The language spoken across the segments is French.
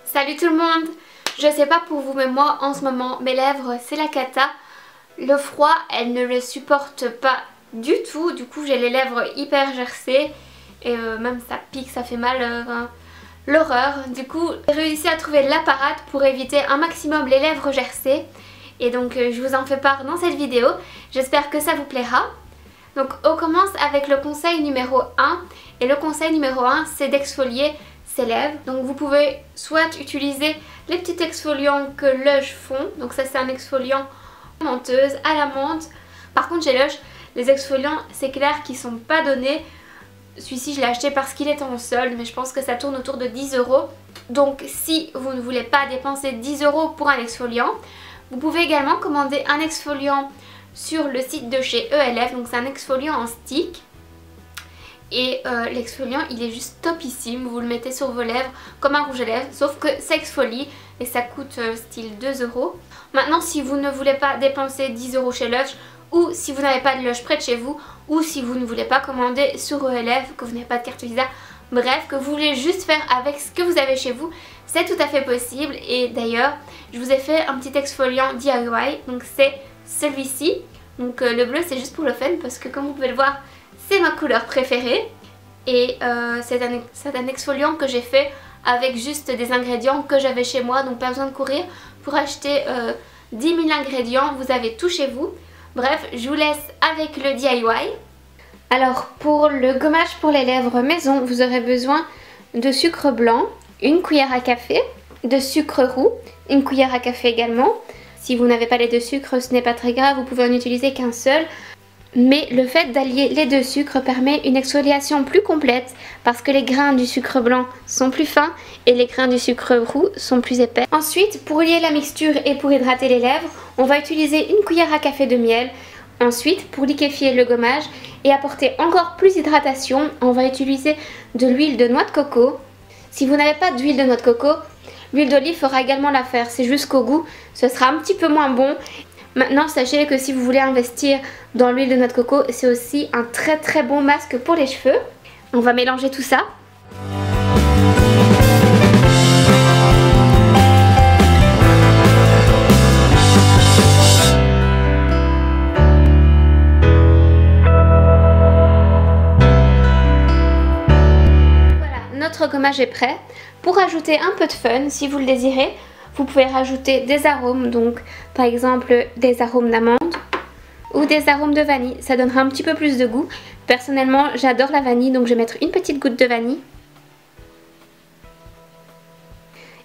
Salut tout le monde! Je sais pas pour vous mais moi en ce moment mes lèvres c'est la cata. Le froid elles ne le supportent pas du tout, du coup j'ai les lèvres hyper gercées et même ça pique, ça fait mal, l'horreur. Du coup j'ai réussi à trouver l'apparat pour éviter un maximum les lèvres gercées et donc je vous en fais part dans cette vidéo. J'espère que ça vous plaira. Donc on commence avec le conseil numéro 1 et le conseil numéro 1 c'est d'exfolier ses lèvres. Donc vous pouvez soit utiliser les petits exfoliants que Lush font, donc ça c'est un exfoliant menteuse à la menthe. Par contre chez Lush les exfoliants c'est clair qu'ils sont pas donnés. Celui-ci je l'ai acheté parce qu'il est en solde mais je pense que ça tourne autour de 10 €. Donc si vous ne voulez pas dépenser 10 € pour un exfoliant, vous pouvez également commander un exfoliant sur le site de chez ELF, donc c'est un exfoliant en stick. Et l'exfoliant il est juste topissime, vous le mettez sur vos lèvres comme un rouge à lèvres, sauf que ça exfolie et ça coûte style 2 €. Maintenant si vous ne voulez pas dépenser 10 € chez Lush, ou si vous n'avez pas de Lush près de chez vous, ou si vous ne voulez pas commander sur ELF, que vous n'avez pas de carte Visa, bref, que vous voulez juste faire avec ce que vous avez chez vous, c'est tout à fait possible. Et d'ailleurs je vous ai fait un petit exfoliant DIY, donc c'est celui-ci. Donc le bleu c'est juste pour le fun parce que comme vous pouvez le voir c'est ma couleur préférée. Et c'est un exfoliant que j'ai fait avec juste des ingrédients que j'avais chez moi, donc pas besoin de courir pour acheter 10 000 ingrédients, vous avez tout chez vous. Bref, je vous laisse avec le DIY. Alors pour le gommage pour les lèvres maison, vous aurez besoin de sucre blanc, une cuillère à café, de sucre roux, une cuillère à café également. Si vous n'avez pas les deux sucres, ce n'est pas très grave, vous pouvez en utiliser qu'un seul. Mais le fait d'allier les deux sucres permet une exfoliation plus complète parce que les grains du sucre blanc sont plus fins et les grains du sucre roux sont plus épais. Ensuite, pour lier la mixture et pour hydrater les lèvres, on va utiliser une cuillère à café de miel. Ensuite, pour liquéfier le gommage et apporter encore plus d'hydratation, on va utiliser de l'huile de noix de coco. Si vous n'avez pas d'huile de noix de coco, l'huile d'olive fera également l'affaire, c'est juste qu'au goût, ce sera un petit peu moins bon. Maintenant, sachez que si vous voulez investir dans l'huile de noix de coco, c'est aussi un très bon masque pour les cheveux. On va mélanger tout ça. Voilà, notre gommage est prêt. Pour ajouter un peu de fun, si vous le désirez, vous pouvez rajouter des arômes, donc par exemple des arômes d'amande ou des arômes de vanille, ça donnera un petit peu plus de goût. Personnellement j'adore la vanille, donc je vais mettre une petite goutte de vanille.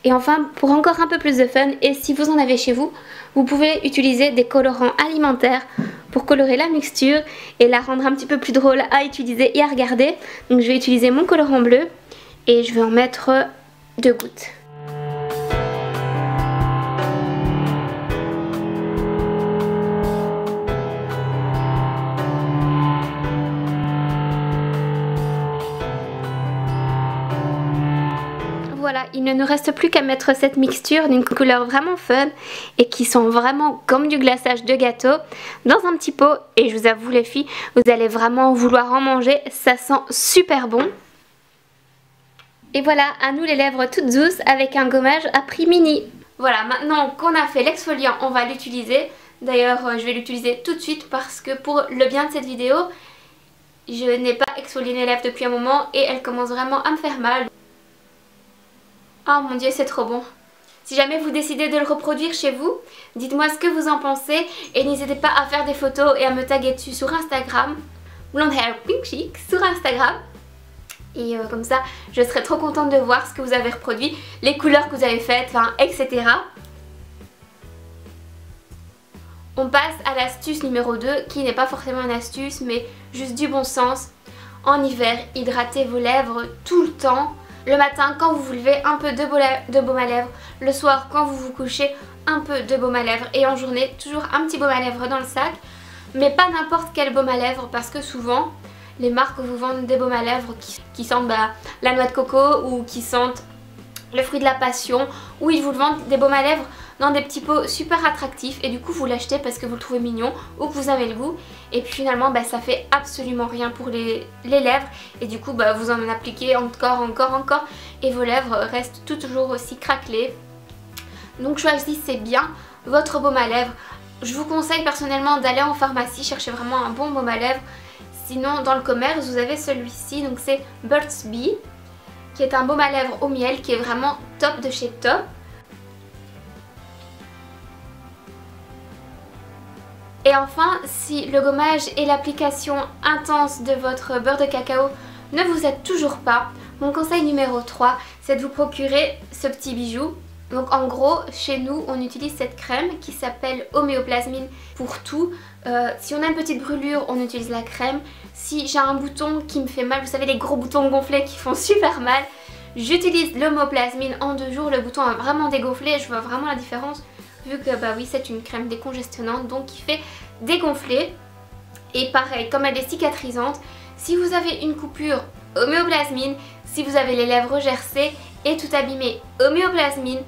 Et enfin pour encore un peu plus de fun, et si vous en avez chez vous, vous pouvez utiliser des colorants alimentaires pour colorer la mixture et la rendre un petit peu plus drôle à utiliser et à regarder. Donc je vais utiliser mon colorant bleu et je vais en mettre 2 gouttes. Voilà, il ne nous reste plus qu'à mettre cette mixture d'une couleur vraiment fun et qui sent vraiment comme du glaçage de gâteau dans un petit pot. Et je vous avoue les filles, vous allez vraiment vouloir en manger, ça sent super bon. Et voilà, à nous les lèvres toutes douces avec un gommage à prix mini. Voilà, maintenant qu'on a fait l'exfoliant, on va l'utiliser. D'ailleurs, je vais l'utiliser tout de suite parce que pour le bien de cette vidéo, je n'ai pas exfolié mes lèvres depuis un moment et elles commencent vraiment à me faire mal. Oh mon dieu, c'est trop bon. Si jamais vous décidez de le reproduire chez vous, dites-moi ce que vous en pensez et n'hésitez pas à faire des photos et à me taguer dessus sur Instagram. Blonde Hair Pink Chic sur Instagram. Et comme ça, je serai trop contente de voir ce que vous avez reproduit, les couleurs que vous avez faites, enfin, etc. On passe à l'astuce numéro 2 qui n'est pas forcément une astuce mais juste du bon sens. En hiver, hydratez vos lèvres tout le temps. Le matin quand vous vous levez, un peu de baume à lèvres. Le soir quand vous vous couchez, un peu de baume à lèvres. Et en journée, toujours un petit baume à lèvres dans le sac. Mais pas n'importe quel baume à lèvres parce que souvent, les marques vous vendent des baumes à lèvres qui sentent la noix de coco ou qui sentent le fruit de la passion. Ou ils vous vendent des baumes à lèvres dans des petits pots super attractifs et du coup vous l'achetez parce que vous le trouvez mignon ou que vous avez le goût et puis finalement ça fait absolument rien pour les lèvres et du coup vous en appliquez encore et vos lèvres restent toujours aussi craquelées. Donc choisissez bien votre baume à lèvres. Je vous conseille personnellement d'aller en pharmacie chercher vraiment un bon baume à lèvres. Sinon dans le commerce vous avez celui-ci, donc c'est Burt's Bees, qui est un baume à lèvres au miel qui est vraiment top de chez top. Et enfin, si le gommage et l'application intense de votre beurre de cacao ne vous aident toujours pas, mon conseil numéro 3, c'est de vous procurer ce petit bijou. Donc en gros, chez nous, on utilise cette crème qui s'appelle Homéoplasmine pour tout. Si on a une petite brûlure, on utilise la crème. Si j'ai un bouton qui me fait mal, vous savez les gros boutons gonflés qui font super mal, j'utilise l'Homéoplasmine en 2 jours. Le bouton a vraiment dégonflé, je vois vraiment la différence. Vu que bah oui, c'est une crème décongestionnante, donc qui fait dégonfler. Et pareil, comme elle est cicatrisante, si vous avez une coupure, Homéoplasmine. Si vous avez les lèvres gercées et tout abîmé, Homéoplasmine.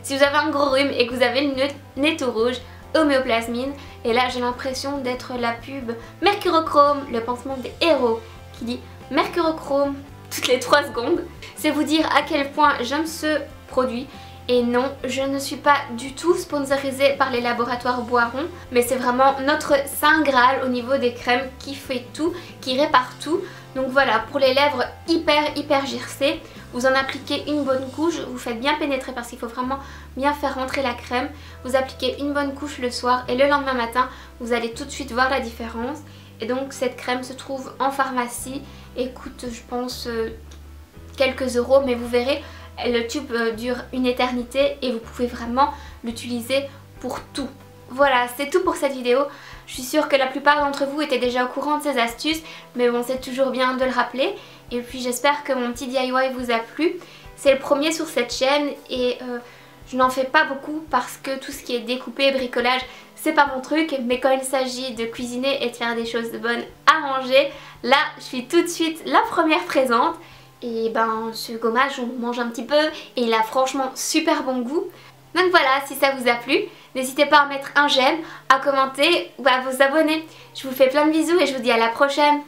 Si vous avez un gros rhume et que vous avez le nez tout rouge, Homéoplasmine. Et là j'ai l'impression d'être la pub Mercurochrome, le pansement des héros, qui dit Mercurochrome toutes les 3 secondes. C'est vous dire à quel point j'aime ce produit. Et non, je ne suis pas du tout sponsorisée par les laboratoires Boiron, mais c'est vraiment notre saint graal au niveau des crèmes qui fait tout, qui répare tout. Donc voilà, pour les lèvres hyper gercées, vous en appliquez une bonne couche, vous faites bien pénétrer parce qu'il faut vraiment bien faire rentrer la crème. Vous appliquez une bonne couche le soir et le lendemain matin, vous allez tout de suite voir la différence. Et donc cette crème se trouve en pharmacie et coûte je pense quelques euros, mais vous verrez, le tube dure une éternité et vous pouvez vraiment l'utiliser pour tout. Voilà, c'est tout pour cette vidéo. Je suis sûre que la plupart d'entre vous étaient déjà au courant de ces astuces, mais bon, c'est toujours bien de le rappeler. Et puis j'espère que mon petit DIY vous a plu. C'est le premier sur cette chaîne et je n'en fais pas beaucoup parce que tout ce qui est découpé, bricolage, c'est pas mon truc. Mais quand il s'agit de cuisiner et de faire des choses bonnes à manger, là je suis tout de suite la première présente. Et ben ce gommage on mange un petit peu et il a franchement super bon goût. Donc voilà, si ça vous a plu, n'hésitez pas à mettre un j'aime, à commenter ou à vous abonner. Je vous fais plein de bisous et je vous dis à la prochaine.